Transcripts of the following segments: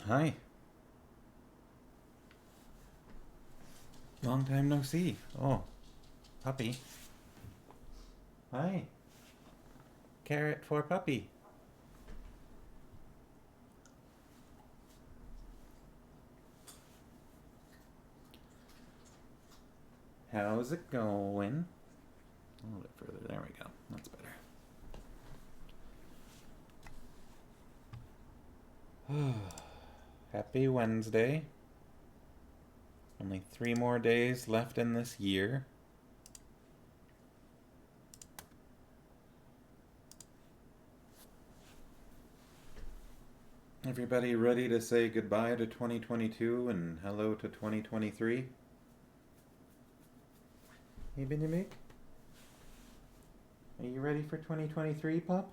Hi. Long time no see. Oh, puppy. Hi. Carrot for puppy. How's it going? A little bit further. There we go. That's better. Happy Wednesday. Only 3 more days left in this year. Everybody ready to say goodbye to 2022 and hello to 2023? Hey, Benjamin? Are you ready for 2023, pup?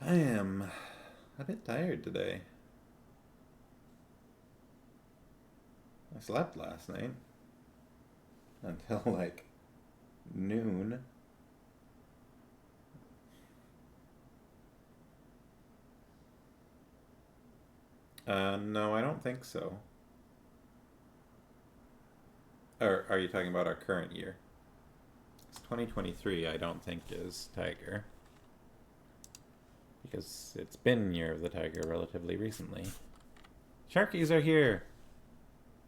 I am a bit tired today. I slept last night until like noon. No, I don't think so. Or are you talking about our current year? It's 2023, I don't think is Tiger. Because it's been Year of the Tiger relatively recently. Sharkies are here!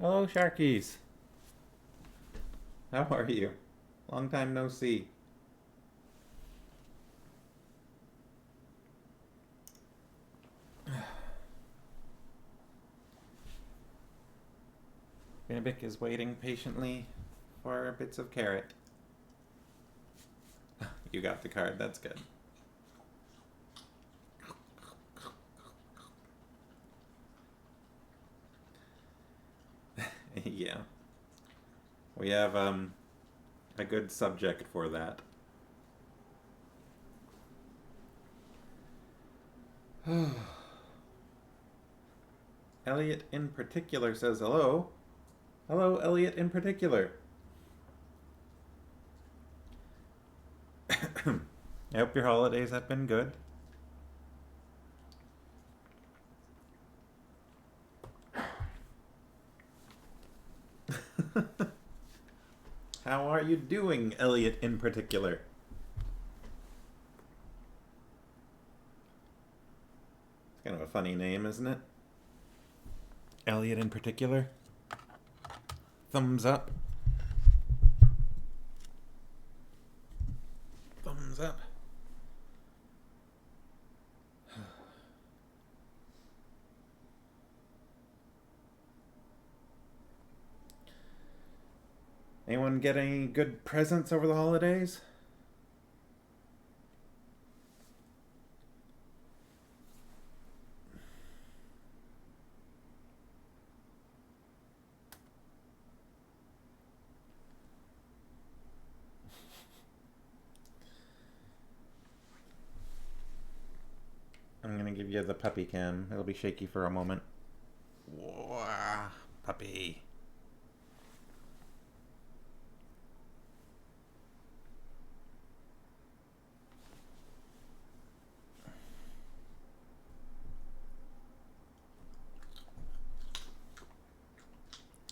Hello, Sharkies! How are you? Long time no see. Benedict is waiting patiently for bits of carrot. You got the card, that's good. Yeah. We have a good subject for that. Elliot in particular says hello. Hello, Elliot in particular. I hope your holidays have been good. How are you doing, Elliot in particular? It's kind of a funny name, isn't it? Elliot in particular. Thumbs up. Thumbs up. Anyone get any good presents over the holidays? I'm gonna give you the puppy cam. It'll be shaky for a moment. Whoa, puppy.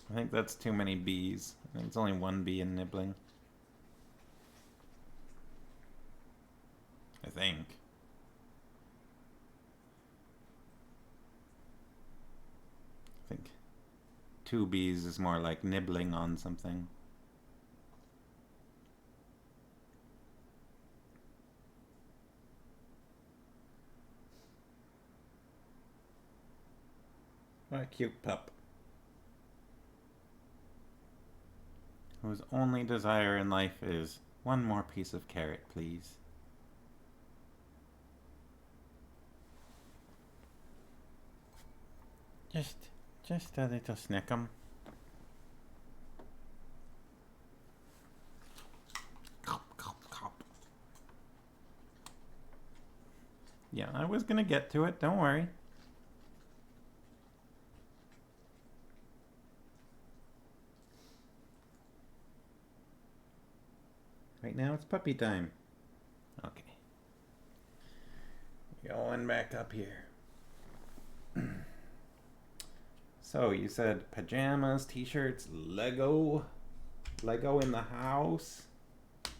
I think that's too many bees. I think it's only one bee in nibbling. I think. I think 2 bees is more like nibbling on something. What a cute pup. Whose only desire in life is one more piece of carrot, please. Just a little snickum. Cop, cop, cop. Yeah, I was gonna get to it, don't worry. Right now it's puppy time. Okay. Going back up here. So you said pajamas, t-shirts, Lego in the house. There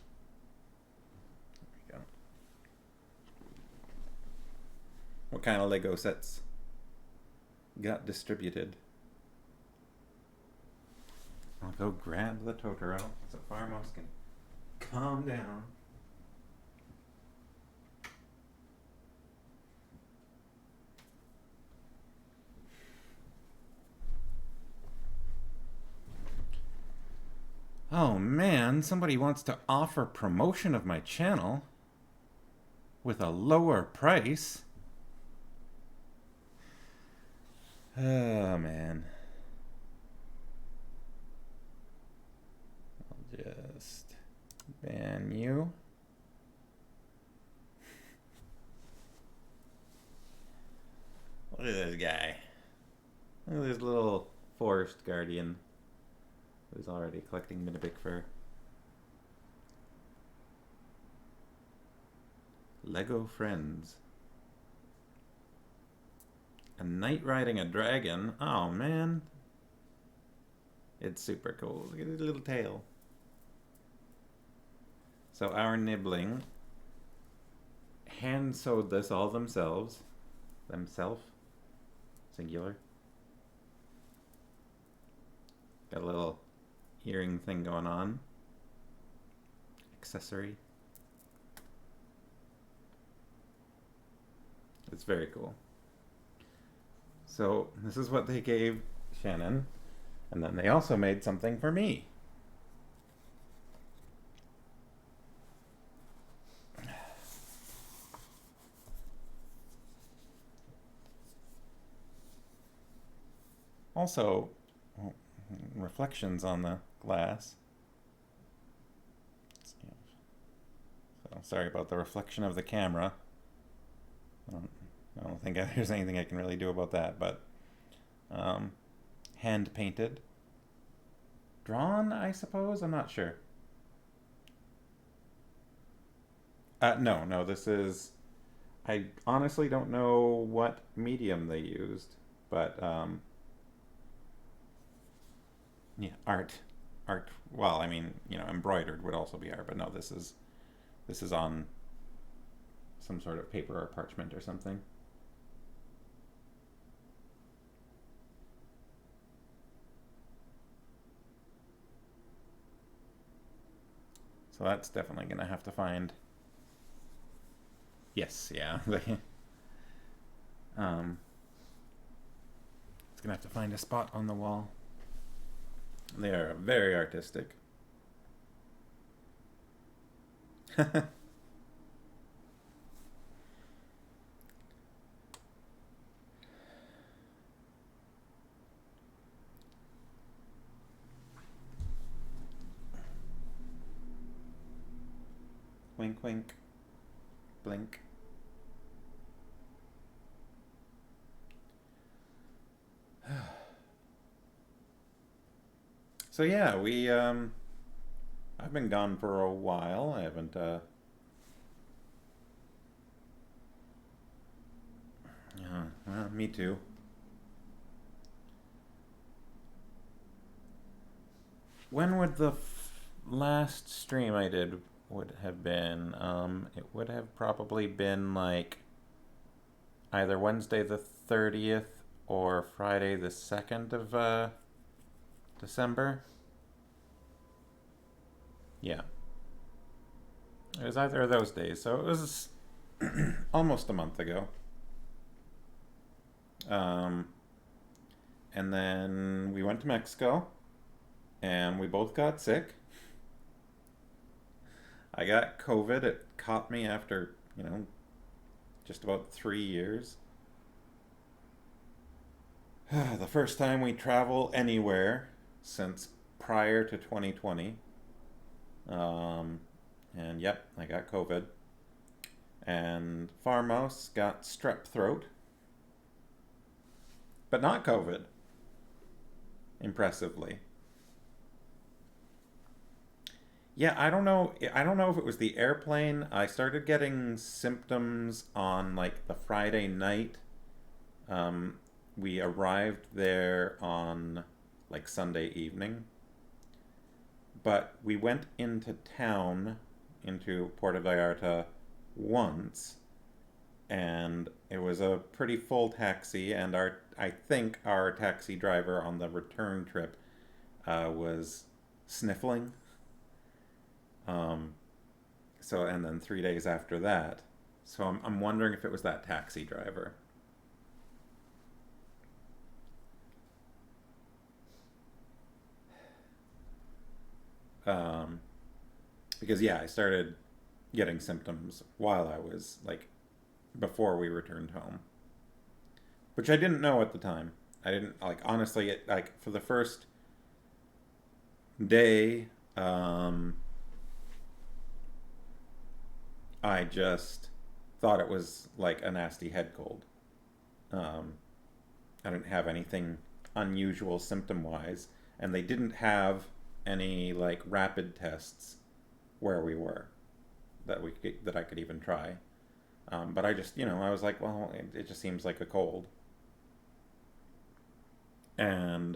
we go. What kind of Lego sets got distributed? I'll go grab the Totoro so Farmos can calm down. Oh man, somebody wants to offer promotion of my channel with a lower price. Oh man. I'll just ban you. Look at this guy. Look at this little forest guardian who's already collecting Minibic fur. Lego friends. A knight riding a dragon. Oh man. It's super cool. Look at his little tail. So our nibbling hand sewed this all themselves. Singular. Got a little earring thing going on. Accessory. It's very cool. So this is what they gave Shannon. And then they also made something for me. Also, reflections on the glass. So sorry about the reflection of the camera. I don't think there's anything I can really do about that, but hand painted. Drawn, I suppose? I'm not sure. No, this is... I honestly don't know what medium they used, but yeah, art. Well, I mean, you know, embroidered would also be art, but no, this is on some sort of paper or parchment or something. So that's definitely gonna have to find. Yes, yeah. It's gonna have to find a spot on the wall. They are very artistic. Wink, wink. Blink. So yeah, I've been gone for a while. I haven't yeah, well, me too. When would the last stream I did would have been? It would have probably been like either Wednesday the 30th or Friday the 2nd of December. Yeah. It was either of those days, so it was almost a month ago. And then we went to Mexico, and we both got sick. I got COVID. It caught me after, you know, just about 3 years. The first time we travel anywhere since prior to 2020. Um, and yep, I got COVID. And Farmouse got strep throat, but not COVID, impressively. Yeah, I don't know. I don't know if it was the airplane. I started getting symptoms on like the Friday night. Um, we arrived there on like Sunday evening, but we went into town, into Puerto Vallarta once, and it was a pretty full taxi, and I think our taxi driver on the return trip was sniffling. Um, so, and then 3 days after that. So I'm wondering if it was that taxi driver. Um, because yeah, I started getting symptoms while I was like before we returned home, which I didn't know at the time. I didn't like honestly. Like for the first day, I just thought it was like a nasty head cold. Um, I didn't have anything unusual symptom wise, and they didn't have any like rapid tests where we were that I could even try. But I just I was like, well, it just seems like a cold, and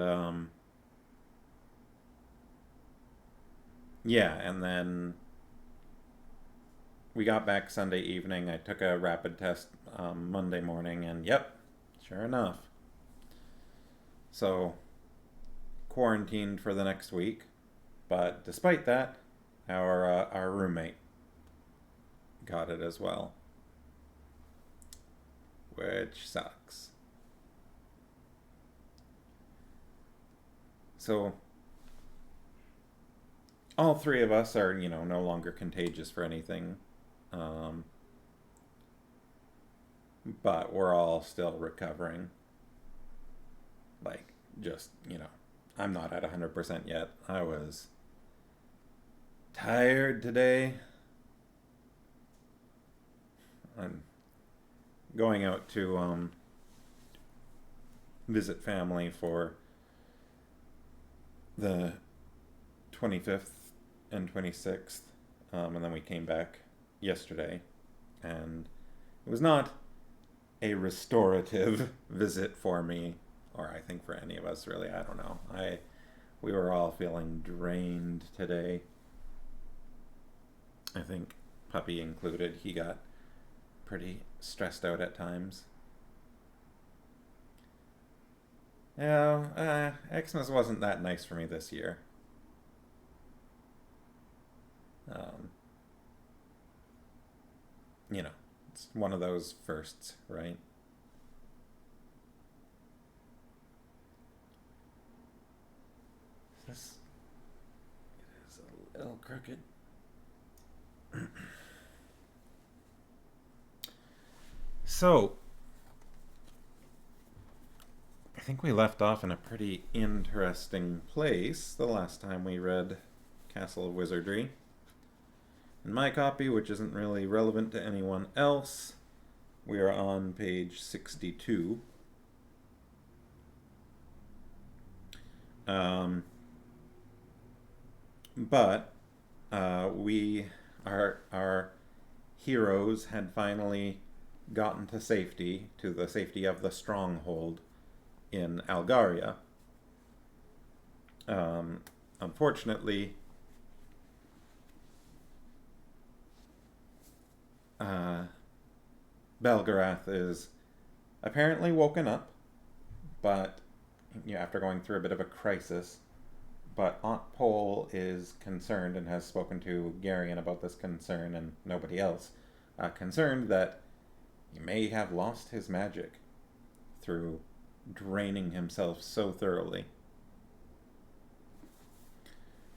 yeah, and then we got back Sunday evening. I took a rapid test Monday morning, and yep, sure enough. So quarantined for the next week. But despite that, our roommate got it as well, which sucks. So all three of us are no longer contagious for anything, um, but we're all still recovering. Like just I'm not at 100% yet. I was tired today. I'm going out to visit family for the 25th and 26th, and then we came back yesterday, and it was not a restorative visit for me, or I think for any of us really. I don't know. We were all feeling drained today. I think Puppy included. He got pretty stressed out at times. Yeah, Xmas wasn't that nice for me this year. Um, you know, it's one of those firsts, right? This is a little crooked. So, I think we left off in a pretty interesting place the last time we read Castle of Wizardry. In my copy, which isn't really relevant to anyone else, we are on page 62. Um, but our heroes had finally gotten to the safety of the stronghold in Algaria. Unfortunately, uh, Belgarath is apparently woken up, but after going through a bit of a crisis. But Aunt Pole is concerned and has spoken to Garion about this concern and nobody else. Concerned that he may have lost his magic through draining himself so thoroughly.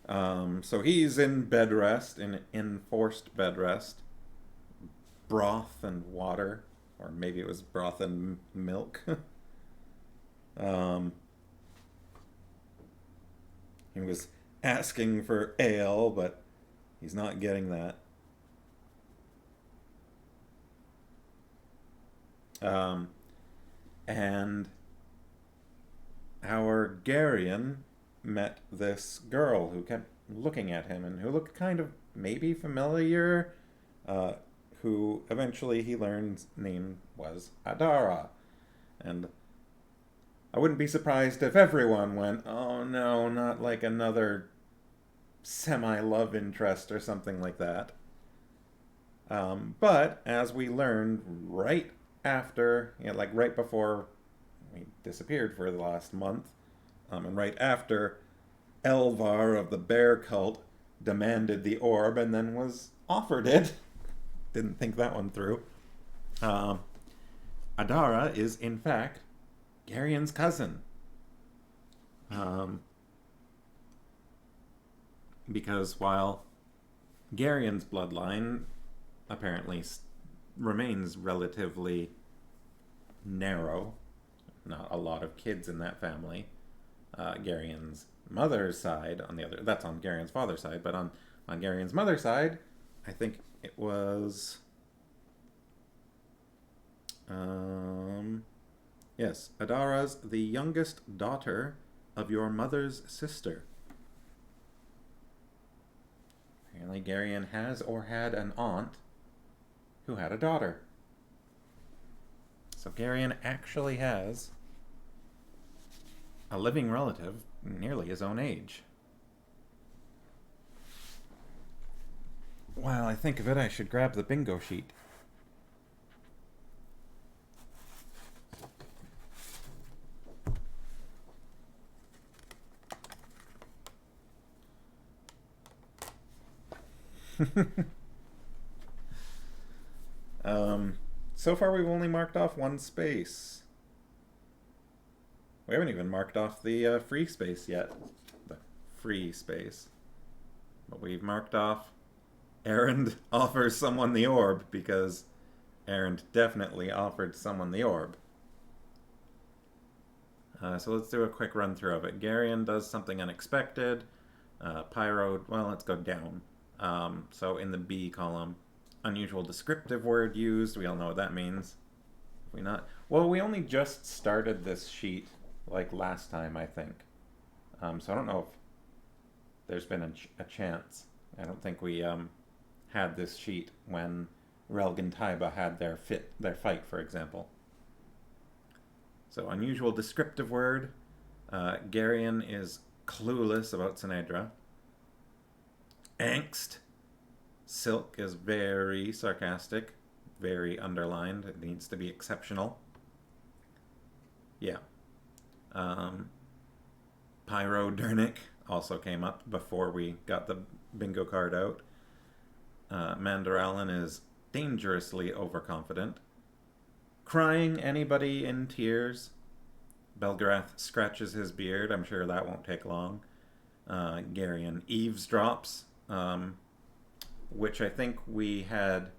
So he's in bed rest, in enforced bed rest, broth and water, or maybe it was broth and milk. Um, he was asking for ale, but he's not getting that. Um, and our Garion met this girl who kept looking at him and who looked kind of maybe familiar, uh, who eventually he learned name was Adara. And I wouldn't be surprised if everyone went, oh no, not like another semi love interest or something like that. But as we learned right after, like right before we disappeared for the last month, and right after Elvar of the bear cult demanded the orb and then was offered it, didn't think that one through. Um, Adara is, in fact, Garion's cousin. Um, because while Garion's bloodline apparently remains relatively narrow, not a lot of kids in that family, Garion's mother's side, on the other, that's on Garion's father's side, but on Garion's mother's side, I think it was, yes, Adara's the youngest daughter of your mother's sister. Apparently Garion has or had an aunt who had a daughter. So Garion actually has a living relative nearly his own age. While I think of it, I should grab the bingo sheet. So far we've only marked off one space. We haven't even marked off the free space yet. The free space. But we've marked off Erend offers someone the orb, because Erend definitely offered someone the orb. So let's do a quick run through of it. Garion does something unexpected. Pyro, well, let's go down. So in the B column, unusual descriptive word used. We all know what that means. If we not, well, we only just started this sheet like last time, I think. So I don't know if there's been a chance. I don't think we had this sheet when Relg and Taiba had their fight, for example. So unusual descriptive word. Garion is clueless about Sinedra. Angst. Silk is very sarcastic, very underlined. It needs to be exceptional. Yeah. Pyrodernic also came up before we got the bingo card out. Mandaralin is dangerously overconfident. Crying anybody in tears. Belgarath scratches his beard. I'm sure that won't take long. Garion eavesdrops, which I think we had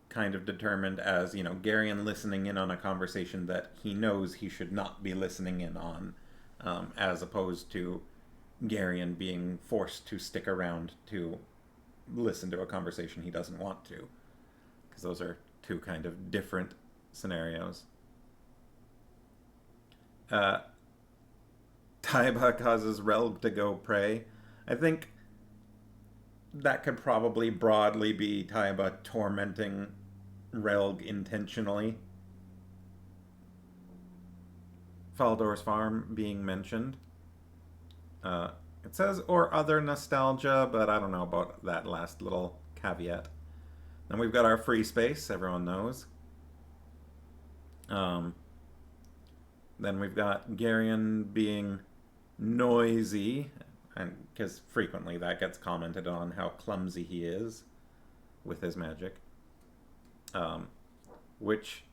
kind of determined as, Garion listening in on a conversation that he knows he should not be listening in on, as opposed to Garion being forced to stick around to listen to a conversation he doesn't want to. Because those are two kind of different scenarios. Taiba causes Relg to go pray. I think that could probably broadly be Taiba tormenting Relg intentionally. Faldor's farm being mentioned. It says, or other nostalgia, but I don't know about that last little caveat. Then we've got our free space, everyone knows. Then we've got Garion being noisy, and because frequently that gets commented on how clumsy he is with his magic. Which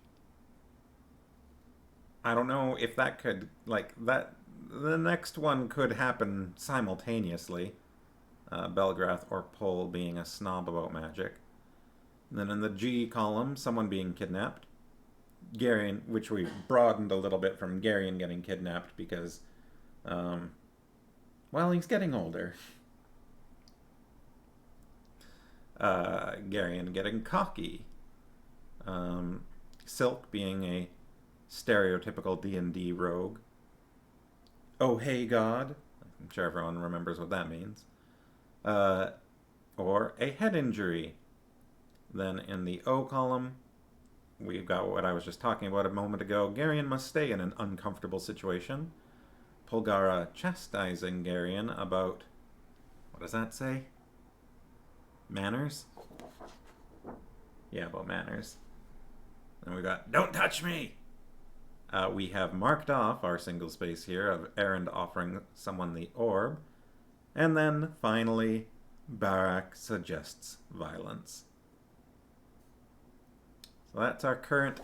I don't know if that could, the next one could happen simultaneously. Belgarath or Pol being a snob about magic. And then in the G column, someone being kidnapped. Garion, which we broadened a little bit from Garion getting kidnapped because, well, he's getting older. Garion getting cocky. Silk being a stereotypical D&D rogue. Oh, hey, God. I'm sure everyone remembers what that means. Or a head injury. Then in the O column, we've got what I was just talking about a moment ago. Garion must stay in an uncomfortable situation. Polgara chastising Garion about, what does that say? Manners? Yeah, about manners. And we got, don't touch me! We have marked off our single space here of Erend offering someone the orb. And then, finally, Barak suggests violence. So that's our current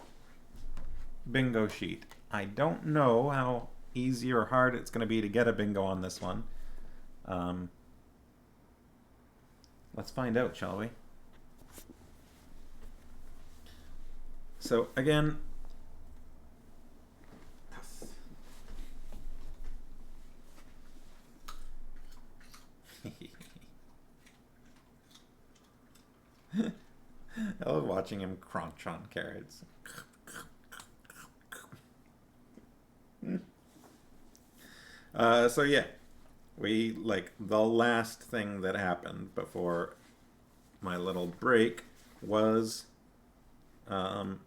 bingo sheet. I don't know how easy or hard it's going to be to get a bingo on this one. Let's find out, shall we? So, again... I love watching him crunch on carrots. So yeah, we, like, the last thing that happened before my little break was, Garion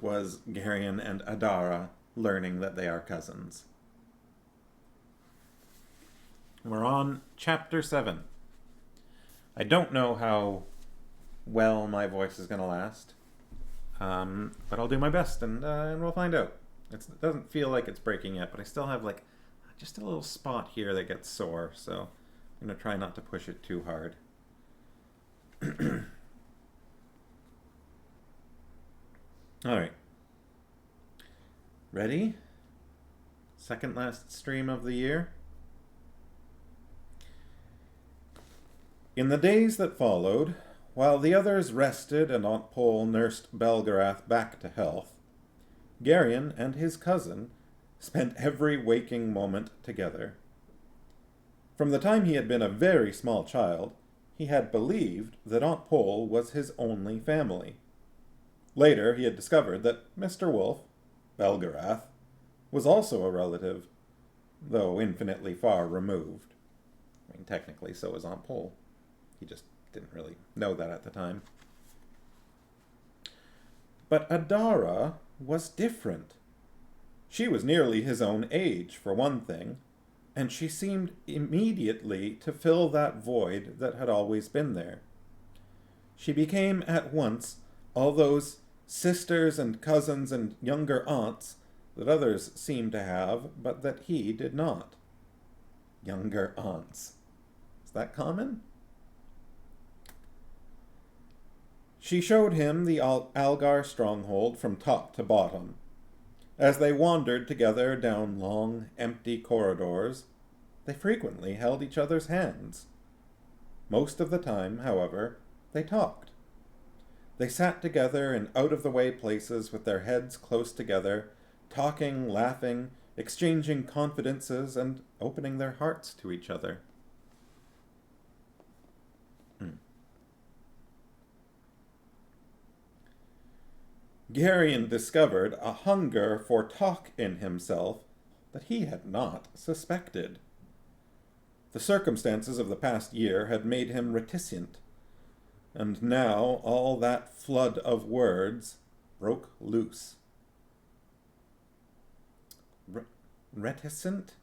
and Adara learning that they are cousins. We're on Chapter 7. I don't know how well my voice is going to last, but I'll do my best, and we'll find out. It doesn't feel like it's breaking yet, but I still have, like, just a little spot here that gets sore, so I'm going to try not to push it too hard. Alright. Ready? Second last stream of the year. In the days that followed, while the others rested and Aunt Pole nursed Belgarath back to health, Garion and his cousin spent every waking moment together. From the time he had been a very small child, he had believed that Aunt Pole was his only family. Later, he had discovered that Mr. Wolf, Belgarath, was also a relative, though infinitely far removed. I mean, technically, so was Aunt Pole. He just didn't really know that at the time. But Adara was different. She was nearly his own age, for one thing, and she seemed immediately to fill that void that had always been there. She became at once all those sisters and cousins and younger aunts that others seemed to have, but that he did not. Younger aunts. Is that common? She showed him the Algar stronghold from top to bottom. As they wandered together down long, empty corridors, they frequently held each other's hands. Most of the time, however, they talked. They sat together in out-of-the-way places with their heads close together, talking, laughing, exchanging confidences, and opening their hearts to each other. Garion discovered a hunger for talk in himself that he had not suspected. The circumstances of the past year had made him reticent, and now all that flood of words broke loose. Reticent?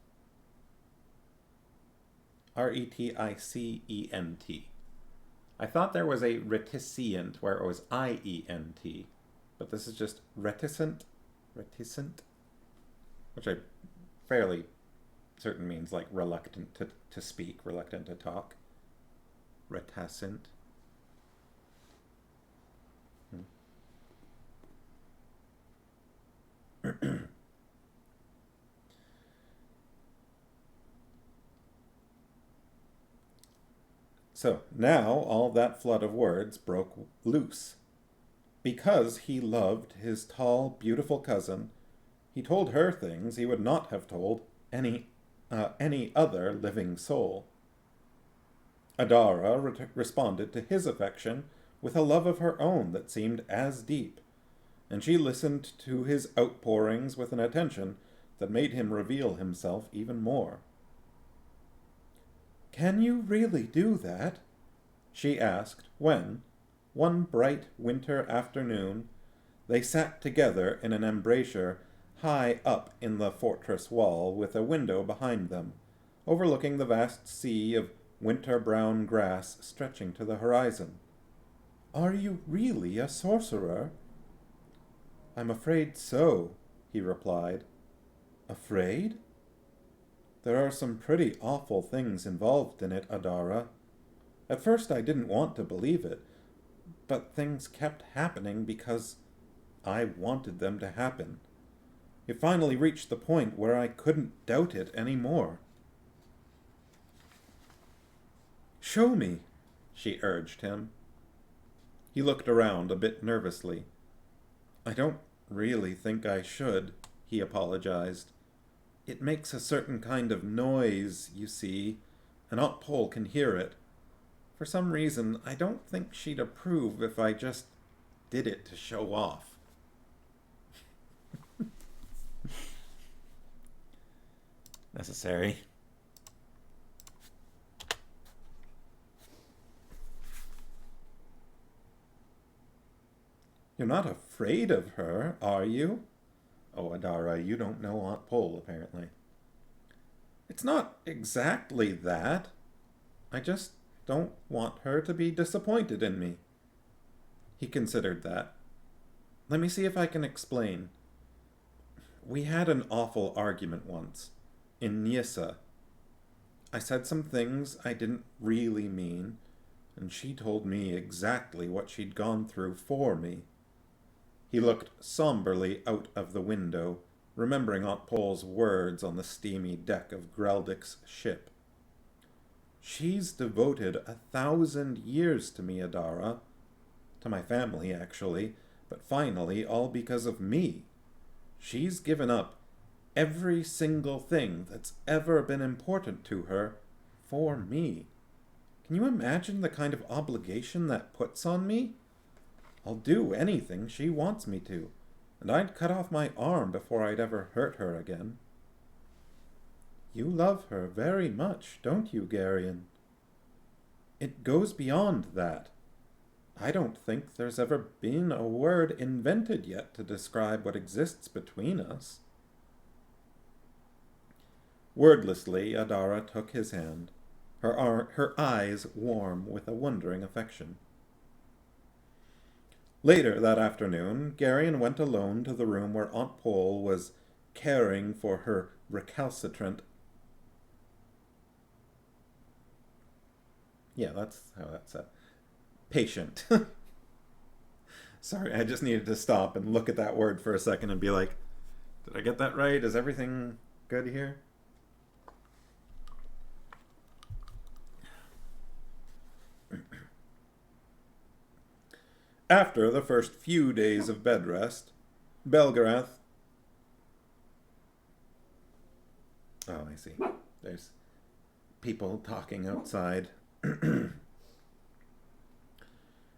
R-E-T-I-C-E-N-T. I thought there was a reticient where it was I-E-N-T. But this is just reticent, which I'm fairly certain means like reluctant to speak, reluctant to talk. Reticent. So now all that flood of words broke loose. Because he loved his tall, beautiful cousin, he told her things he would not have told any other living soul. Adara responded to his affection with a love of her own that seemed as deep, and she listened to his outpourings with an attention that made him reveal himself even more. "Can you really do that?" she asked when, one bright winter afternoon, they sat together in an embrasure high up in the fortress wall with a window behind them, overlooking the vast sea of winter-brown grass stretching to the horizon. "Are you really a sorcerer?" "I'm afraid so," he replied. "Afraid?" "There are some pretty awful things involved in it, Adara. At first I didn't want to believe it, but things kept happening because I wanted them to happen. It finally reached the point where I couldn't doubt it anymore." "Show me," she urged him. He looked around a bit nervously. "I don't really think I should," he apologized. "It makes a certain kind of noise, you see, and Aunt Pole can hear it. For some reason, I don't think she'd approve if I just did it to show off." Necessary. "You're not afraid of her, are you?" "Oh, Adara, you don't know Aunt Pole, apparently." "It's not exactly that. I just don't want her to be disappointed in me." He considered that. "Let me see if I can explain. We had an awful argument once, in Nyissa. I said some things I didn't really mean, and she told me exactly what she'd gone through for me." He looked somberly out of the window, remembering Aunt Pole's words on the steamy deck of Greldic's ship. "She's devoted 1,000 years to me, Adara. To my family, actually, but finally all because of me. She's given up every single thing that's ever been important to her for me. Can you imagine the kind of obligation that puts on me? I'll do anything she wants me to, and I'd cut off my arm before I'd ever hurt her again." "You love her very much, don't you, Garion?" "It goes beyond that. I don't think there's ever been a word invented yet to describe what exists between us." Wordlessly, Adara took his hand, her eyes warm with a wondering affection. Later that afternoon, Garion went alone to the room where Aunt Pole was caring for her recalcitrant... Yeah, that's how that's said. Patient. Sorry, I just needed to stop and look at that word for a second and be like, did I get that right? Is everything good here? After the first few days of bed rest, Belgarath... Oh, I see. There's people talking outside.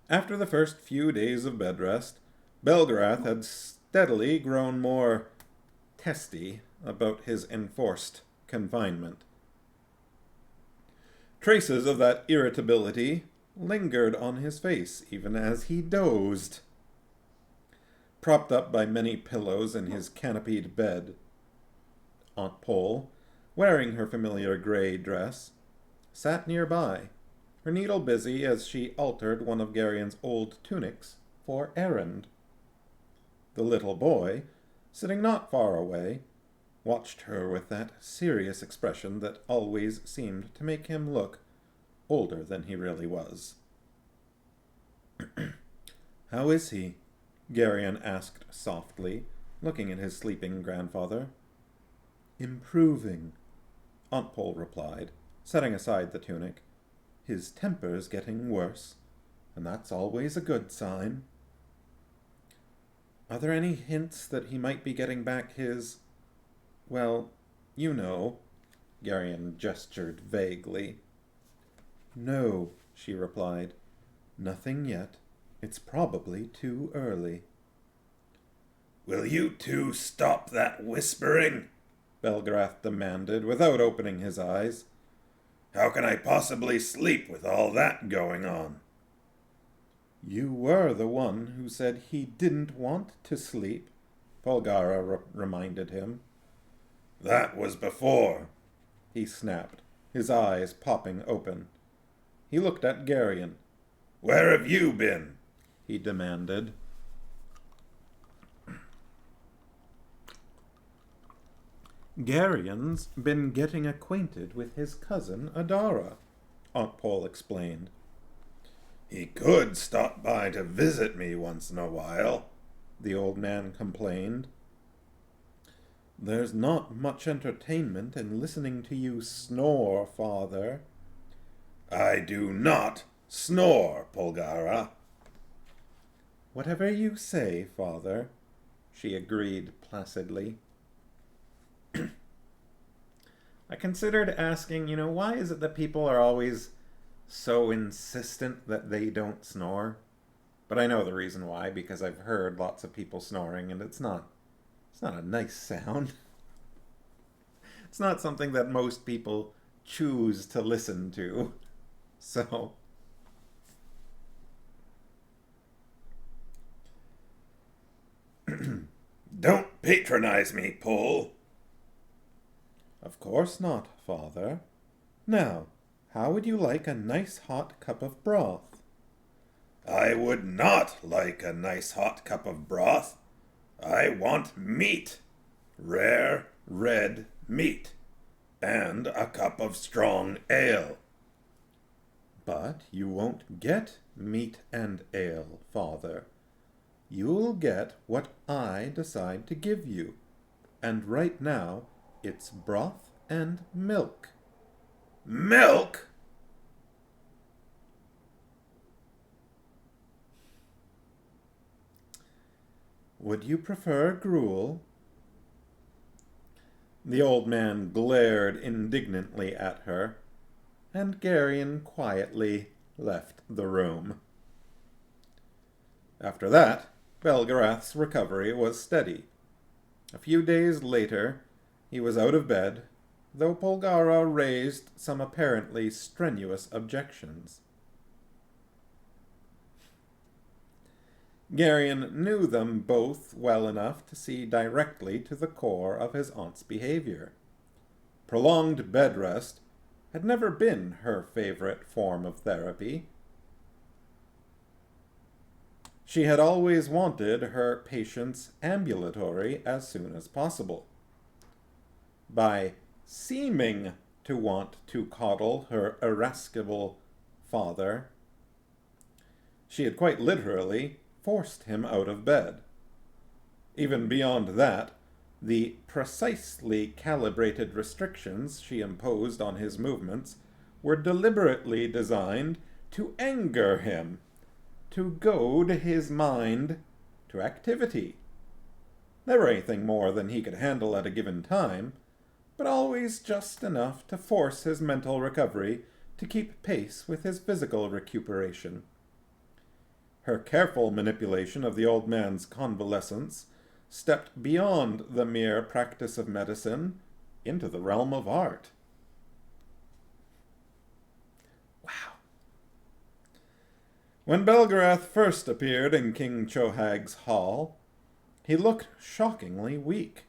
After the first few days of bed rest, Belgarath had steadily grown more testy about his enforced confinement. Traces of that irritability lingered on his face even as he dozed, propped up by many pillows in his canopied bed. Aunt Pole, wearing her familiar grey dress, sat nearby, her needle busy as she altered one of Garion's old tunics for errand. The little boy, sitting not far away, watched her with that serious expression that always seemed to make him look older than he really was. "How is he?" Garion asked softly, looking at his sleeping grandfather. "Improving," Aunt Pole replied, setting aside the tunic. His temper's getting worse, and that's always a good sign. Are there any hints that he might be getting back his... well, you know. Garion gestured vaguely. No, she replied. Nothing yet. It's probably too early. Will you two stop that whispering? Belgarath demanded, without opening his eyes. How can I possibly sleep with all that going on? You were the one who said he didn't want to sleep, Polgara reminded him. That was before, he snapped, his eyes popping open. He looked at Garion. Where have you been? He demanded. Garion's been getting acquainted with his cousin Adara, Aunt Pole explained. He could stop by to visit me once in a while, the old man complained. There's not much entertainment in listening to you snore, Father. I do not snore, Polgara. Whatever you say, Father, she agreed placidly. I considered asking, why is it that people are always so insistent that they don't snore? But I know the reason why, because I've heard lots of people snoring, and it's not a nice sound. It's not something that most people choose to listen to. So... Don't patronize me, Pole. Of course not, Father. Now, how would you like a nice hot cup of broth? I would not like a nice hot cup of broth. I want meat. Rare, red meat. And a cup of strong ale. But you won't get meat and ale, Father. You'll get what I decide to give you. And right now, it's broth and milk. Milk? Would you prefer gruel? The old man glared indignantly at her, and Garion quietly left the room. After that, Belgarath's recovery was steady. A few days later, he was out of bed, though Polgara raised some apparently strenuous objections. Garion knew them both well enough to see directly to the core of his aunt's behavior. Prolonged bed rest had never been her favorite form of therapy. She had always wanted her patients ambulatory as soon as possible. By seeming to want to coddle her irascible father, she had quite literally forced him out of bed. Even beyond that, the precisely calibrated restrictions she imposed on his movements were deliberately designed to anger him, to goad his mind to activity. Never anything more than he could handle at a given time, but always just enough to force his mental recovery to keep pace with his physical recuperation. Her careful manipulation of the old man's convalescence stepped beyond the mere practice of medicine into the realm of art. Wow. When Belgarath first appeared in King Chohag's hall, he looked shockingly weak.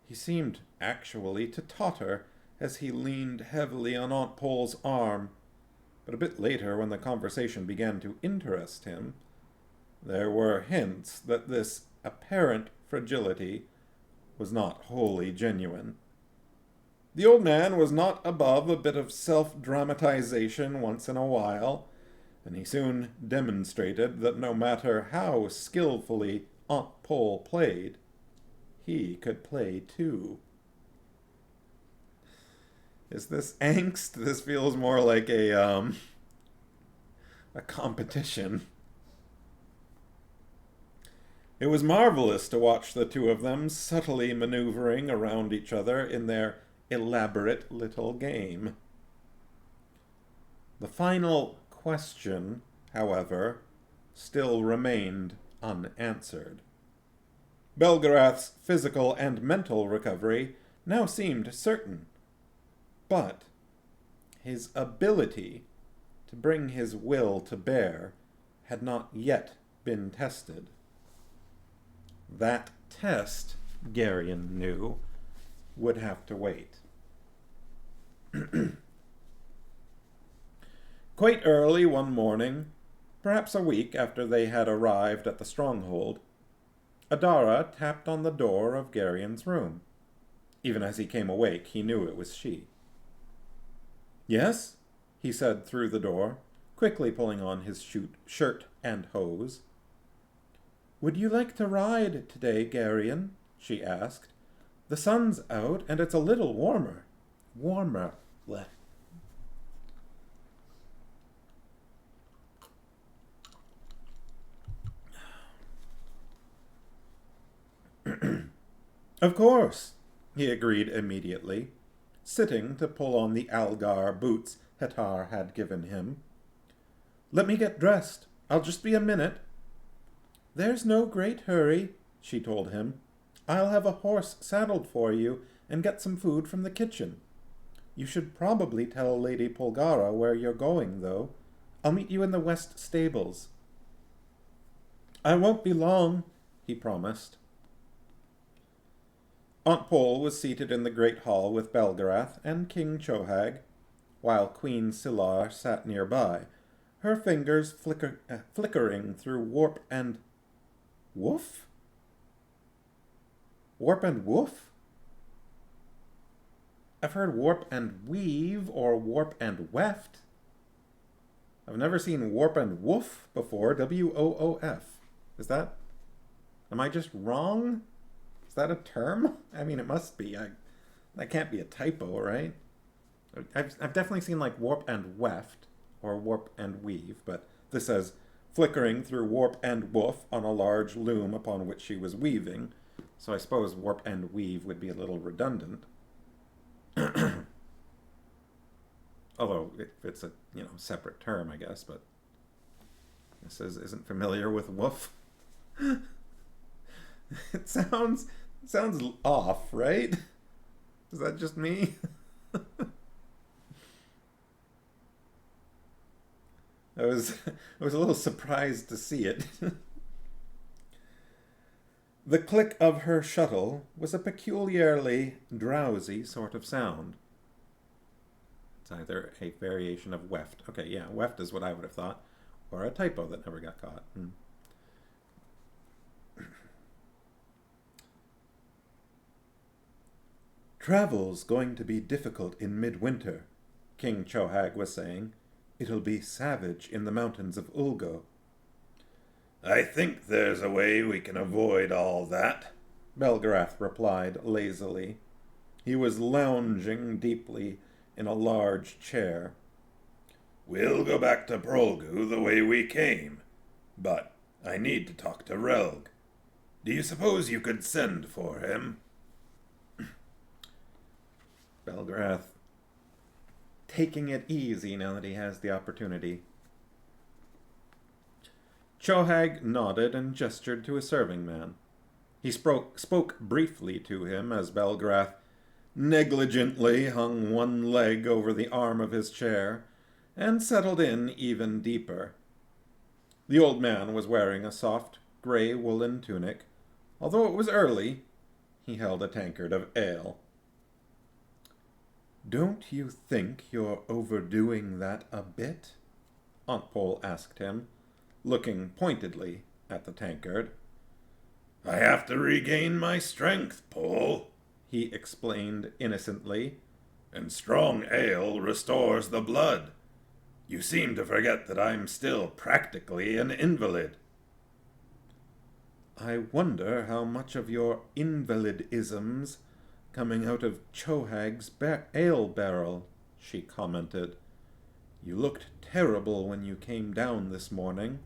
He seemed actually to totter as he leaned heavily on Aunt Pole's arm, but a bit later, when the conversation began to interest him, there were hints that this apparent fragility was not wholly genuine. The old man was not above a bit of self-dramatization once in a while, and he soon demonstrated that no matter how skillfully Aunt Pole played, he could play too. Is this angst? This feels more like a competition. It was marvelous to watch the two of them subtly maneuvering around each other in their elaborate little game. The final question, however, still remained unanswered. Belgarath's physical and mental recovery now seemed certain, but his ability to bring his will to bear had not yet been tested. That test, Garion knew, would have to wait. Quite early one morning, perhaps a week after they had arrived at the stronghold, Adara tapped on the door of Garion's room. Even as he came awake, he knew it was she. "Yes?" he said through the door, quickly pulling on his shirt and hose. "Would you like to ride today, Garion?" she asked. "The sun's out, and it's a little warmer." Warmer. Blech. "Of course," he agreed immediately, sitting to pull on the Algar boots Hatar had given him. "Let me get dressed. I'll just be a minute." "There's no great hurry," she told him. "I'll have a horse saddled for you and get some food from the kitchen. You should probably tell Lady Polgara where you're going, though. I'll meet you in the west stables." "I won't be long," he promised. Aunt Pol was seated in the great hall with Belgarath and King Chohag, while Queen Silar sat nearby, her fingers flickering through warp and... woof? Warp and woof? I've heard warp and weave or warp and weft. I've never seen warp and woof before. W-O-O-F. Is that... am I just wrong? Is that a term? I mean, it must be. That can't be a typo, right? I've definitely seen like warp and weft or warp and weave, but this says flickering through warp and woof on a large loom upon which she was weaving. So I suppose warp and weave would be a little redundant. Although it's a separate term, I guess. But this isn't familiar with woof. It sounds off, right? Is that just me? I was a little surprised to see it. The click of her shuttle was a peculiarly drowsy sort of sound. It's either a variation of weft. Okay, yeah, weft is what I would have thought. Or a typo that never got caught. "Travel's going to be difficult in midwinter," King Chohag was saying. "It'll be savage in the mountains of Ulgo." "I think there's a way we can avoid all that," Belgarath replied lazily. He was lounging deeply in a large chair. "We'll go back to Prolgu the way we came. But I need to talk to Relg. Do you suppose you could send for him?" Belgarath taking it easy now that he has the opportunity. Chohag nodded and gestured to a serving man. He spoke briefly to him as Belgarath negligently hung one leg over the arm of his chair and settled in even deeper. The old man was wearing a soft gray woolen tunic. Although it was early, he held a tankard of ale. "Don't you think you're overdoing that a bit?" Aunt Pol asked him, looking pointedly at the tankard. "I have to regain my strength, Pol," he explained innocently. "And strong ale restores the blood. You seem to forget that I'm still practically an invalid." "I wonder how much of your invalidisms coming out of Chohag's ale barrel, she commented. You looked terrible when you came down this morning.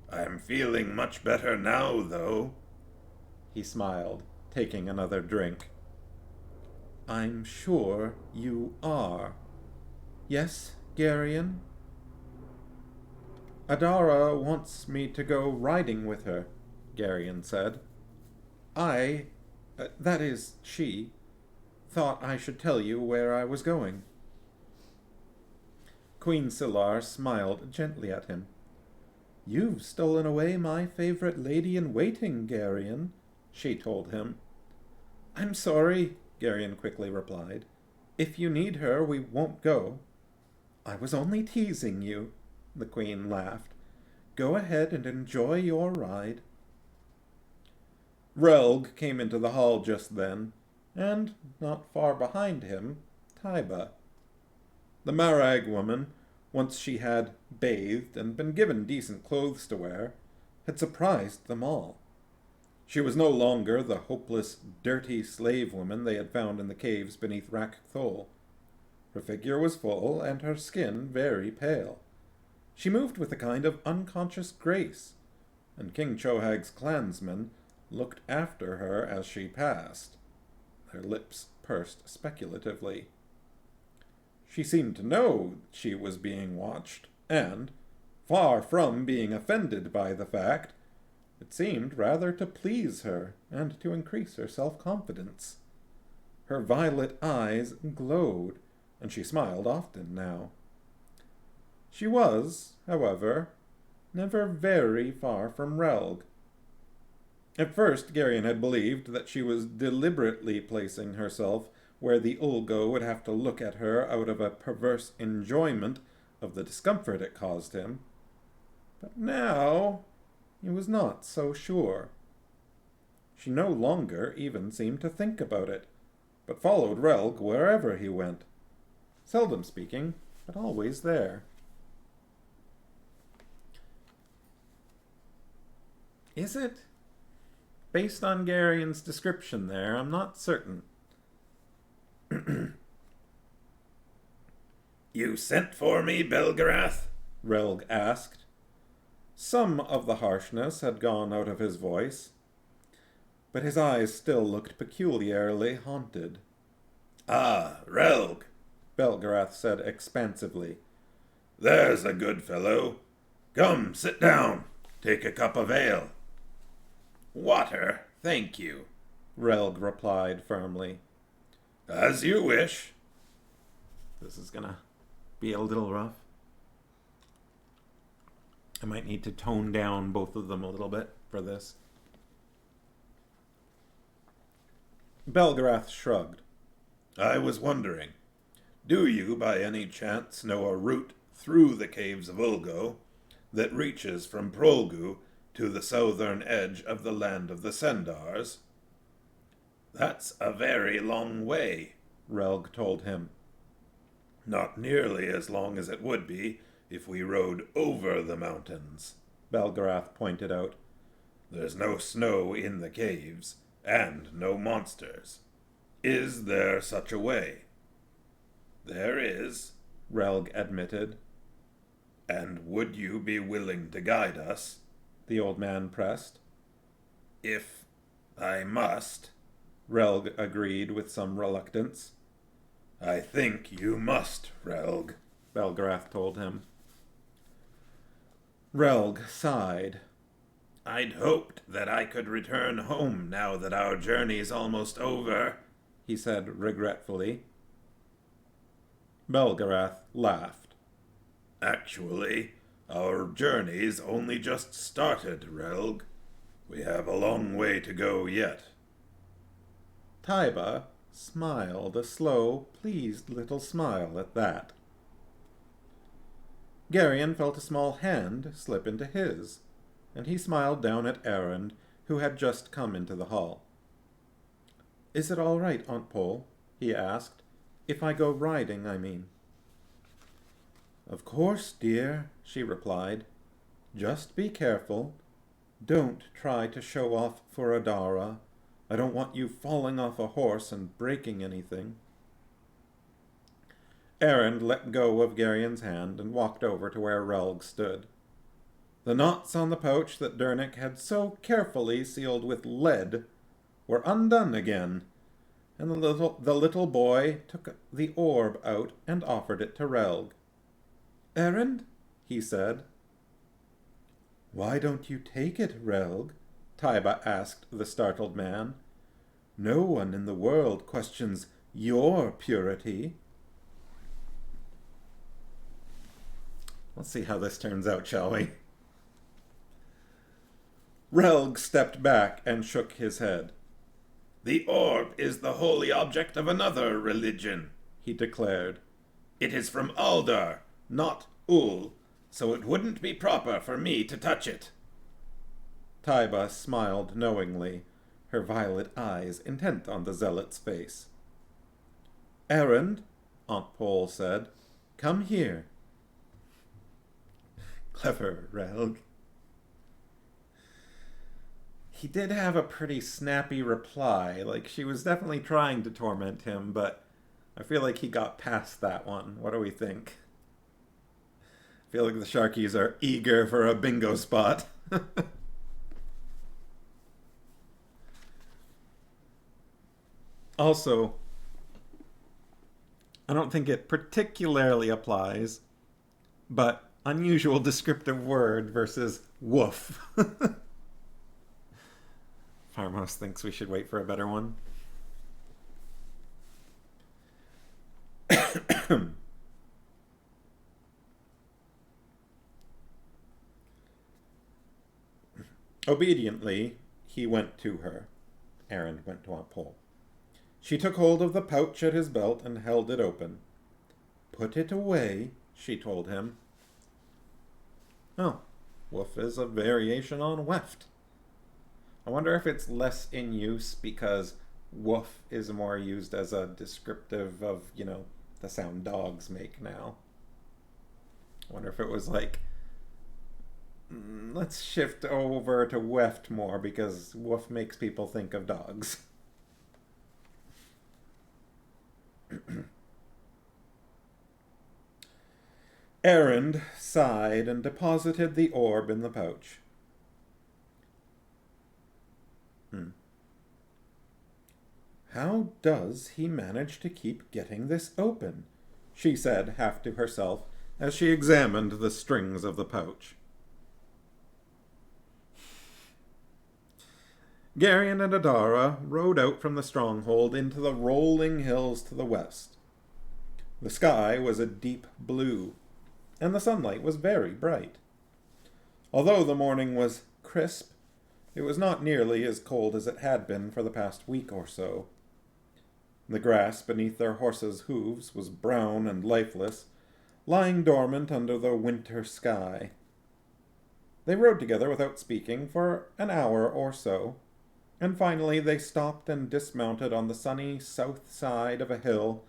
I'm feeling much better now, though. He smiled, taking another drink. I'm sure you are. Yes, Garion? Adara wants me to go riding with her, Garion said. That is, she, thought I should tell you where I was going. Queen Silar smiled gently at him. You've stolen away my favorite lady-in-waiting, Garion, she told him. I'm sorry, Garion quickly replied. If you need her, we won't go. I was only teasing you, the queen laughed. Go ahead and enjoy your ride. Relg came into the hall just then, and, not far behind him, Taiba. The Marag woman, once she had bathed and been given decent clothes to wear, had surprised them all. She was no longer the hopeless, dirty slave woman they had found in the caves beneath Rak Thol. Her figure was full, and her skin very pale. She moved with a kind of unconscious grace, and King Chohag's clansmen looked after her as she passed. Their lips pursed speculatively. She seemed to know she was being watched, and, far from being offended by the fact, it seemed rather to please her and to increase her self-confidence. Her violet eyes glowed, and she smiled often now. She was, however, never very far from Relg. At first, Garion had believed that she was deliberately placing herself where the Ulgo would have to look at her out of a perverse enjoyment of the discomfort it caused him. But now he was not so sure. She no longer even seemed to think about it, but followed Relg wherever he went, seldom speaking, but always there. Is it? Based on Garion's description there, I'm not certain. You sent for me, Belgarath? Relg asked. Some of the harshness had gone out of his voice, but his eyes still looked peculiarly haunted. Ah, Relg, Belgarath said expansively. There's a good fellow. Come, sit down. Take a cup of ale. Water, thank you, Relg replied firmly. As you wish. This is gonna be a little rough. I might need to tone down both of them a little bit for this. Belgarath shrugged. I was wondering, do you by any chance know a route through the caves of Ulgo that reaches from Prolgu to the southern edge of the land of the Sendars? That's a very long way, Relg told him. Not nearly as long as it would be if we rode over the mountains, Belgarath pointed out. There's no snow in the caves, and no monsters. Is there such a way? There is, Relg admitted. And would you be willing to guide us? The old man pressed. If I must, Relg agreed with some reluctance. I think you must, Relg, Belgarath told him. Relg sighed. I'd hoped that I could return home now that our journey's almost over, he said regretfully. Belgarath laughed. Actually, our journey's only just started, Relg. We have a long way to go yet. Taiba smiled a slow, pleased little smile at that. Garion felt a small hand slip into his, and he smiled down at Erend, who had just come into the hall. Is it all right, Aunt Pole? He asked. If I go riding, I mean. Of course, dear, she replied. Just be careful. Don't try to show off for Adara. I don't want you falling off a horse and breaking anything. Erend let go of Garion's hand and walked over to where Relg stood. The knots on the pouch that Dernick had so carefully sealed with lead were undone again, and the little boy took the orb out and offered it to Relg. "Erend," he said. "Why don't you take it, Relg?" Taiba asked the startled man. "No one in the world questions your purity." Let's see how this turns out, shall we? Relg stepped back and shook his head. "The orb is the holy object of another religion," he declared. "It is from Aldar, not Ul, so it wouldn't be proper for me to touch it." Taiba smiled knowingly, her violet eyes intent on the zealot's face. "Erend," Aunt Pole said, "come here." Clever, Relg. He did have a pretty snappy reply. Like, she was definitely trying to torment him, but I feel like he got past that one. What do we think? I feel like the Sharkies are eager for a bingo spot. Also, I don't think it particularly applies, but unusual descriptive word versus woof. Farmhouse thinks we should wait for a better one. Obediently, he went to her. Erend went to Aunt Pole. She took hold of the pouch at his belt and held it open. "Put it away," she told him. Oh, woof is a variation on weft. I wonder if it's less in use because woof is more used as a descriptive of, the sound dogs make now. I wonder if it was like, let's shift over to weft more because woof makes people think of dogs. Erend sighed and deposited the orb in the pouch. How does he manage to keep getting this open? She said, half to herself, as she examined the strings of the pouch. Garion and Adara rode out from the stronghold into the rolling hills to the west. The sky was a deep blue, and the sunlight was very bright. Although the morning was crisp, it was not nearly as cold as it had been for the past week or so. The grass beneath their horses' hooves was brown and lifeless, lying dormant under the winter sky. They rode together without speaking for an hour or so, and finally they stopped and dismounted on the sunny south side of a hill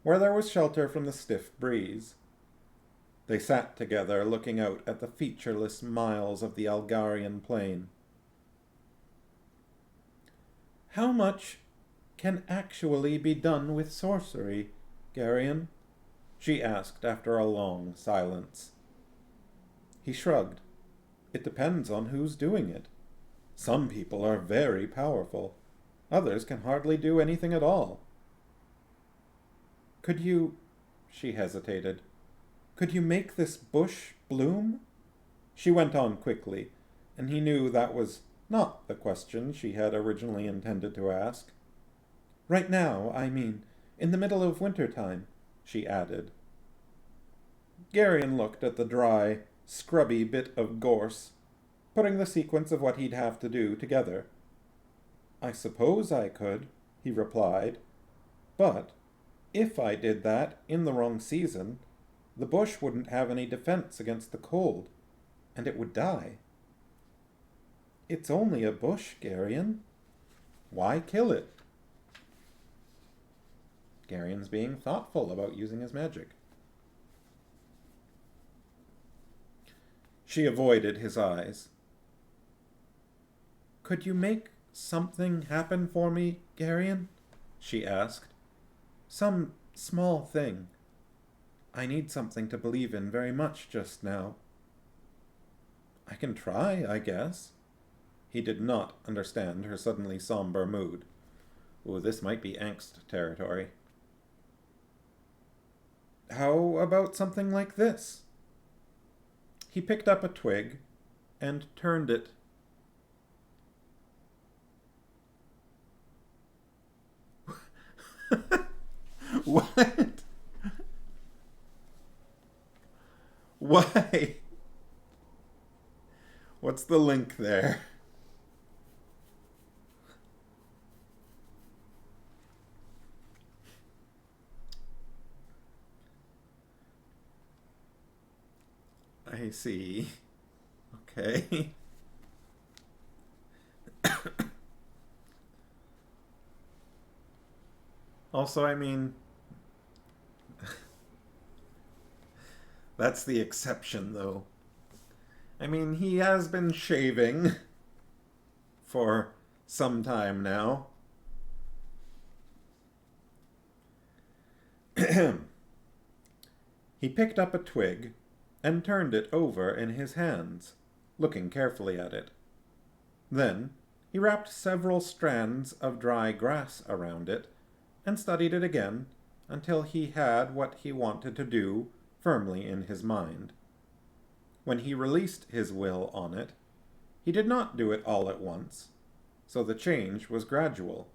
where there was shelter from the stiff breeze. They sat together, looking out at the featureless miles of the Algarian plain. "How much can actually be done with sorcery, Garion?" she asked after a long silence. He shrugged. "It depends on who's doing it. Some people are very powerful. Others can hardly do anything at all." "Could you," she hesitated, "could you make this bush bloom?" She went on quickly, and he knew that was not the question she had originally intended to ask. "Right now, I mean, in the middle of winter time," she added. Garion looked at the dry, scrubby bit of gorse, putting the sequence of what he'd have to do together. "I suppose I could," he replied, "but if I did that in the wrong season, the bush wouldn't have any defense against the cold, and it would die." "It's only a bush, Garion. Why kill it?" Garion's being thoughtful about using his magic. She avoided his eyes. "Could you make something happen for me, Garion? She asked. Some small thing. I need something to believe in very much just now. I can try, I guess. He did not understand her suddenly somber mood. Ooh, this might be angst territory. How about something like this? He picked up a twig and turned it. What? Why? What's the link there? I see. Okay. Also, I mean, that's the exception, though. I mean, he has been shaving for some time now. He picked up a twig and turned it over in his hands, looking carefully at it. Then he wrapped several strands of dry grass around it and studied it again until he had what he wanted to do firmly in his mind. When he released his will on it, he did not do it all at once, so the change was gradual.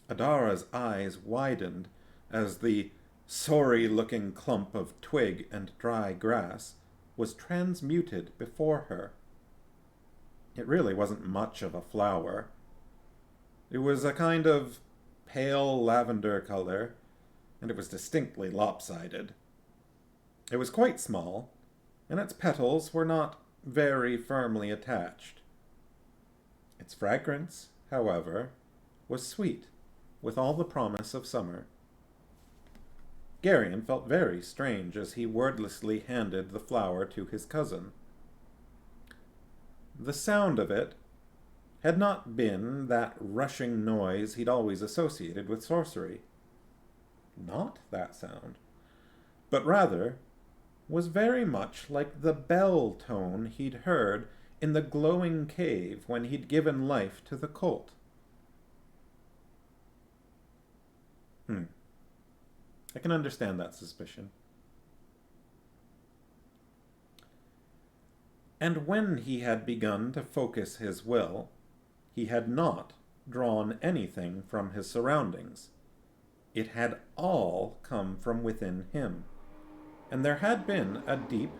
Adara's eyes widened as the sorry-looking clump of twig and dry grass was transmuted before her. It really wasn't much of a flower. It was a kind of pale lavender color, and it was distinctly lopsided. It was quite small, and its petals were not very firmly attached. Its fragrance, however, was sweet, with all the promise of summer. Garion felt very strange as he wordlessly handed the flower to his cousin. The sound of it had not been that rushing noise he'd always associated with sorcery. Not that sound, but rather was very much like the bell tone he'd heard in the glowing cave when he'd given life to the colt. I can understand that suspicion. And when he had begun to focus his will, he had not drawn anything from his surroundings. It had all come from within him, and there had been a deep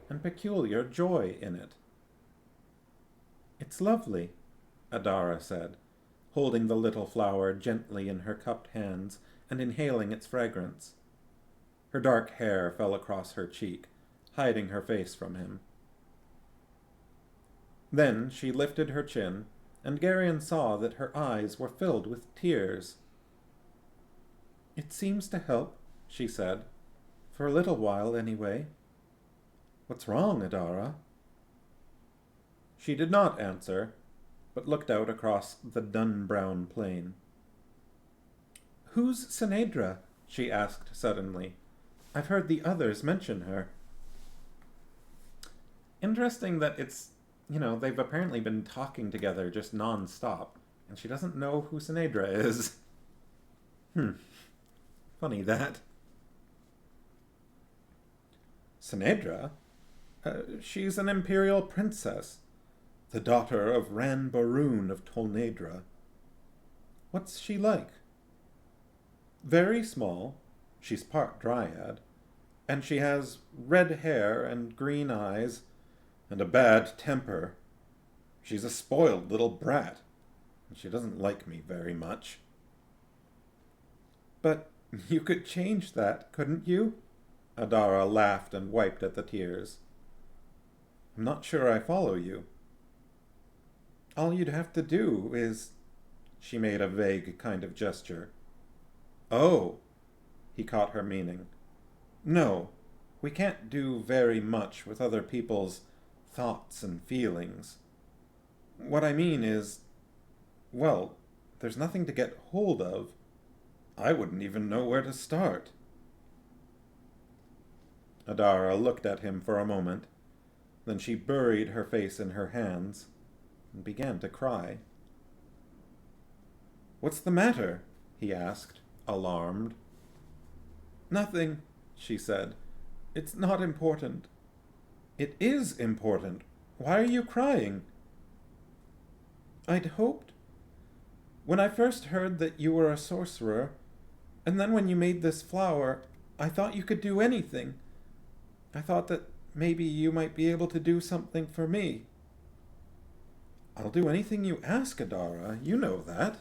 and peculiar joy in it. "It's lovely," Adara said, holding the little flower gently in her cupped hands and inhaling its fragrance. Her dark hair fell across her cheek, hiding her face from him. Then she lifted her chin, and Garion saw that her eyes were filled with tears. "It seems to help," she said. "For a little while, anyway." "What's wrong, Adara?" She did not answer, but looked out across the dun-brown plain. "Who's Sinedra?" she asked suddenly. "I've heard the others mention her." Interesting that they've apparently been talking together just non-stop, and she doesn't know who Sinedra is. Funny that. Sinedra? She's an imperial princess, the daughter of Ran Baroon of Tolnedra. What's she like? Very small. She's part dryad, and she has red hair and green eyes and a bad temper. She's a spoiled little brat, and she doesn't like me very much." "But you could change that, couldn't you?" Adara laughed and wiped at the tears. "I'm not sure I follow you." "All you'd have to do is—" She made a vague kind of gesture. "Oh," he caught her meaning. "No, we can't do very much with other people's thoughts and feelings. What I mean is, Well, there's nothing to get hold of. I wouldn't even know where to start. Adara looked at him for a moment. Then she buried her face in her hands and began to cry. "What's the matter?" he asked, alarmed. "Nothing," she said. "It's not important." "It is important. Why are you crying?" "I'd hoped. When I first heard that you were a sorcerer, and then when you made this flower, I thought you could do anything. I thought that maybe you might be able to do something for me." "I'll do anything you ask, Adara. You know that."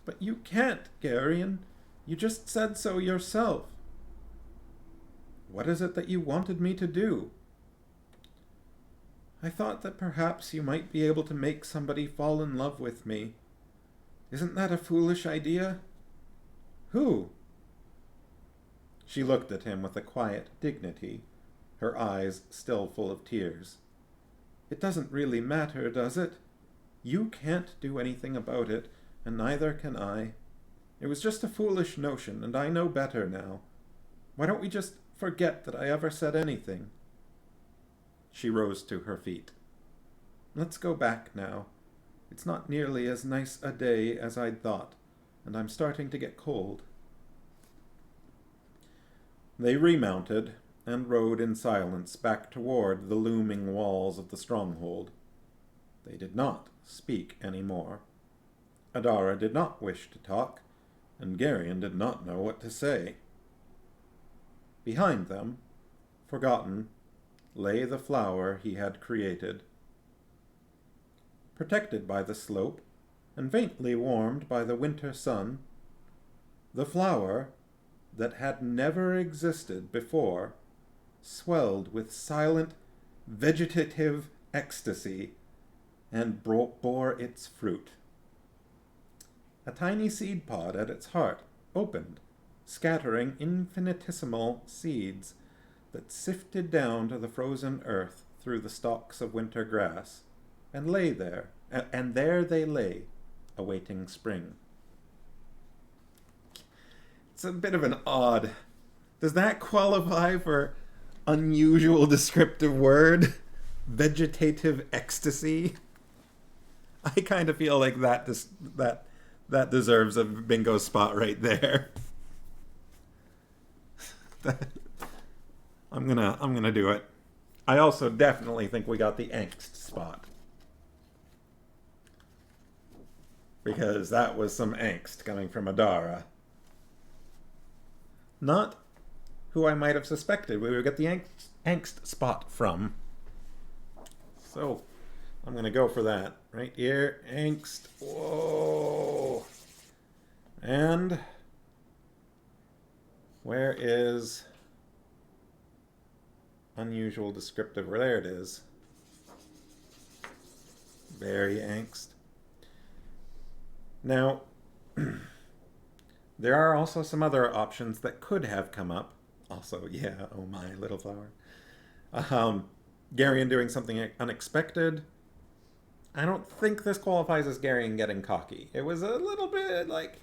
"But you can't, Garion. You just said so yourself." "What is it that you wanted me to do?" "I thought that perhaps you might be able to make somebody fall in love with me. Isn't that a foolish idea?" "Who?" She looked at him with a quiet dignity, her eyes still full of tears. "It doesn't really matter, does it? You can't do anything about it, and neither can I. It was just a foolish notion, and I know better now. Why don't we just forget that I ever said anything?" She rose to her feet. "Let's go back now. It's not nearly as nice a day as I'd thought, and I'm starting to get cold." They remounted and rode in silence back toward the looming walls of the stronghold. They did not speak any more. Adara did not wish to talk, and Garion did not know what to say. Behind them, forgotten, lay the flower he had created. Protected by the slope, and faintly warmed by the winter sun, the flower, that had never existed before, swelled with silent, vegetative ecstasy, and bore its fruit. A tiny seed pod at its heart opened, scattering infinitesimal seeds that sifted down to the frozen earth through the stalks of winter grass, and lay there, and there they lay, awaiting spring. It's a bit of an odd... Does that qualify for unusual descriptive word? Vegetative ecstasy? I kind of feel like that deserves a bingo spot right there. I'm gonna do it. I also definitely think we got the angst spot, because that was some angst coming from Adara. Not who I might have suspected we would get the angst spot from. So I'm gonna go for that right here. Angst. Whoa. And where is unusual descriptive? Well, there it is. Very angst. Now, there are also some other options that could have come up. Also, yeah, oh my little flower. Garion doing something unexpected. I don't think this qualifies as Garion getting cocky. It was a little bit like,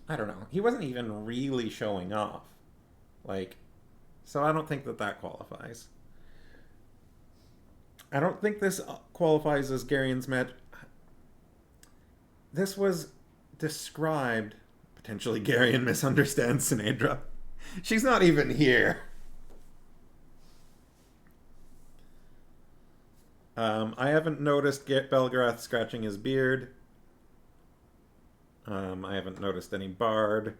I don't know. He wasn't even really showing off. So I don't think that qualifies. I don't think this qualifies as Garion's magic. This was described... Potentially Garion misunderstands Sinedra. She's not even here. I haven't noticed Belgarath scratching his beard. I haven't noticed any bard.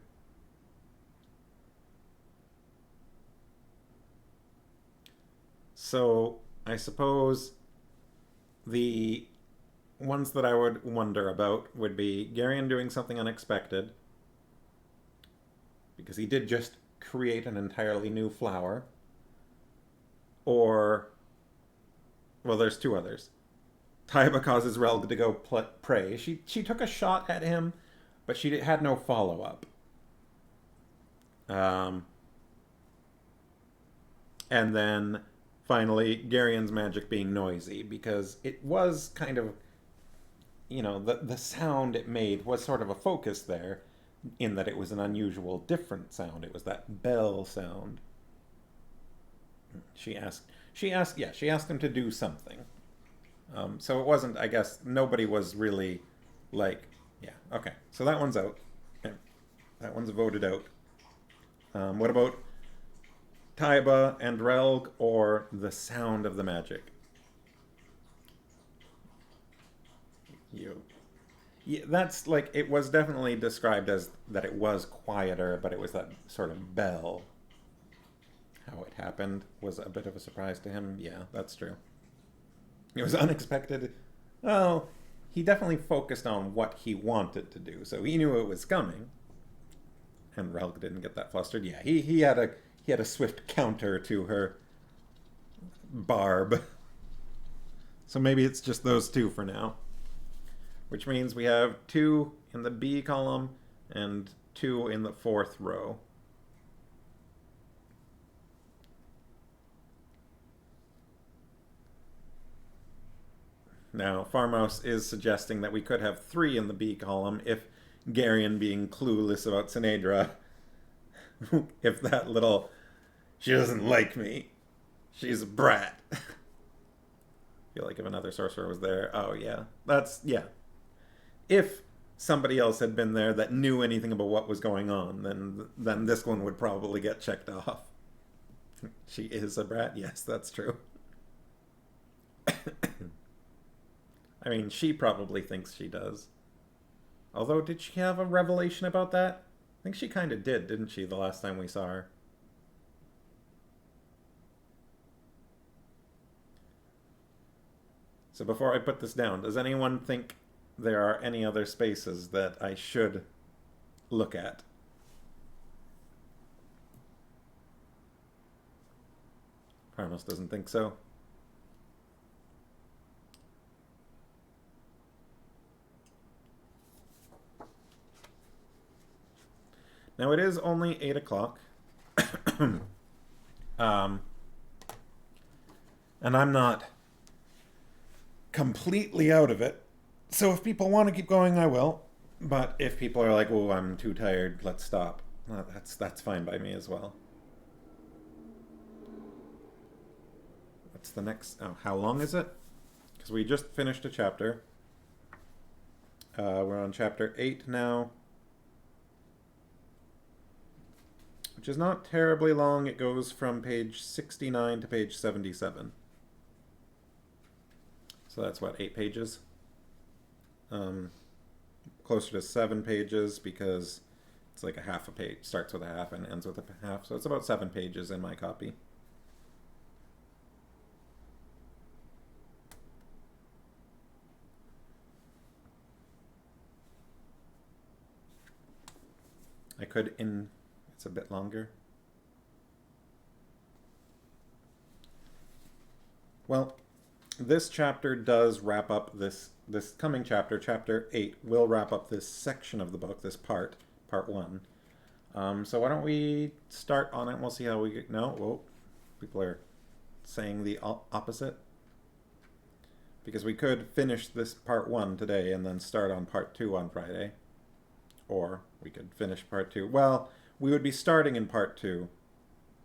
So I suppose the ones that I would wonder about would be Garion doing something unexpected, because he did just create an entirely new flower. Or, well, there's two others. Taiba causes Relg to go pray. She took a shot at him, but she had no follow-up. And then, finally, Garion's magic being noisy, because it was kind of the sound it made was sort of a focus there, in that it was an unusual, different sound. It was that bell sound. She asked him to do something. So it wasn't, I guess, nobody was really like, yeah, okay. So that one's out. Okay. That one's voted out. What about Taiba and Relg, or the sound of the magic? You. Yeah, that's like, it was definitely described as that it was quieter, but it was that sort of bell. How it happened was a bit of a surprise to him. Yeah, that's true. It was unexpected. Well, he definitely focused on what he wanted to do, so he knew it was coming. And Relg didn't get that flustered. Yeah, he had a swift counter to her barb. So maybe it's just those two for now. Which means we have 2 in the B column and 2 in the 4th row. Now, Farmouse is suggesting that we could have 3 in the B column if Garion, being clueless about Sinedra, if that little, she doesn't like me, she's a brat. I feel like if another sorcerer was there, oh yeah, yeah. If somebody else had been there that knew anything about what was going on, then this one would probably get checked off. She is a brat? Yes, that's true. I mean, she probably thinks she does. Although, did she have a revelation about that? I think she kind of did, didn't she, the last time we saw her? So before I put this down, does anyone think there are any other spaces that I should look at? Parnos doesn't think so. Now it is only 8 o'clock. And I'm not completely out of it. So if people want to keep going, I will. But if people are like, oh, I'm too tired, let's stop. Well, that's fine by me as well. What's the next? Oh, how long is it? Because we just finished a chapter. We're on chapter 8 now, which is not terribly long. It goes from page 69 to page 77. So that's what, 8 pages? Closer to 7 pages, because it's like a half a page. Starts with a half and ends with a half. So it's about 7 pages in my copy. I could it's a bit longer. Well, this chapter does wrap up this coming chapter. Chapter 8 will wrap up this section of the book, this part 1. So why don't we start on it and we'll see how we get. No, whoa, people are saying the opposite. Because we could finish this part 1 today and then start on part 2 on Friday. Or we could finish part 2. Well, we would be starting in part 2,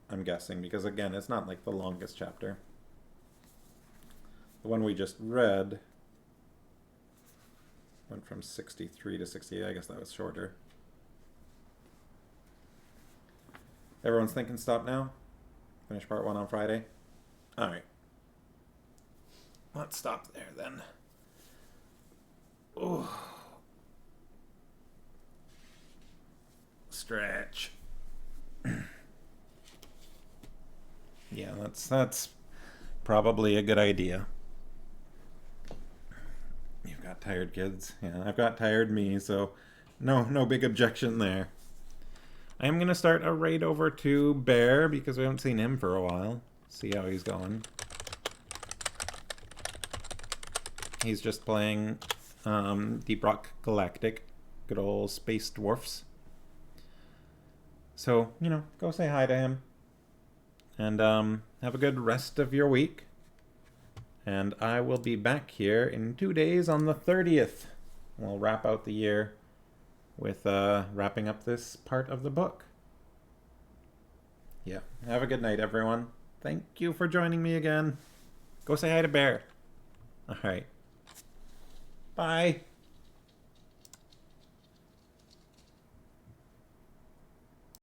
I'm guessing, because again, it's not like the longest chapter. The one we just read went from 63 to 68. I guess that was shorter. Everyone's thinking stop now? Finish part 1 on Friday? Alright. Let's stop there then. Ooh. Stretch. Yeah, that's probably a good idea. You've got tired kids. Yeah, I've got tired me, so no big objection there. I am gonna start a raid over to Bear because we haven't seen him for a while. See how he's going. He's just playing Deep Rock Galactic. Good old space dwarfs. So, go say hi to him. And have a good rest of your week. And I will be back here in 2 days on the 30th. we'll wrap out the year with wrapping up this part of the book. Yeah. Have a good night, everyone. Thank you for joining me again. Go say hi to Bear. All right. Bye.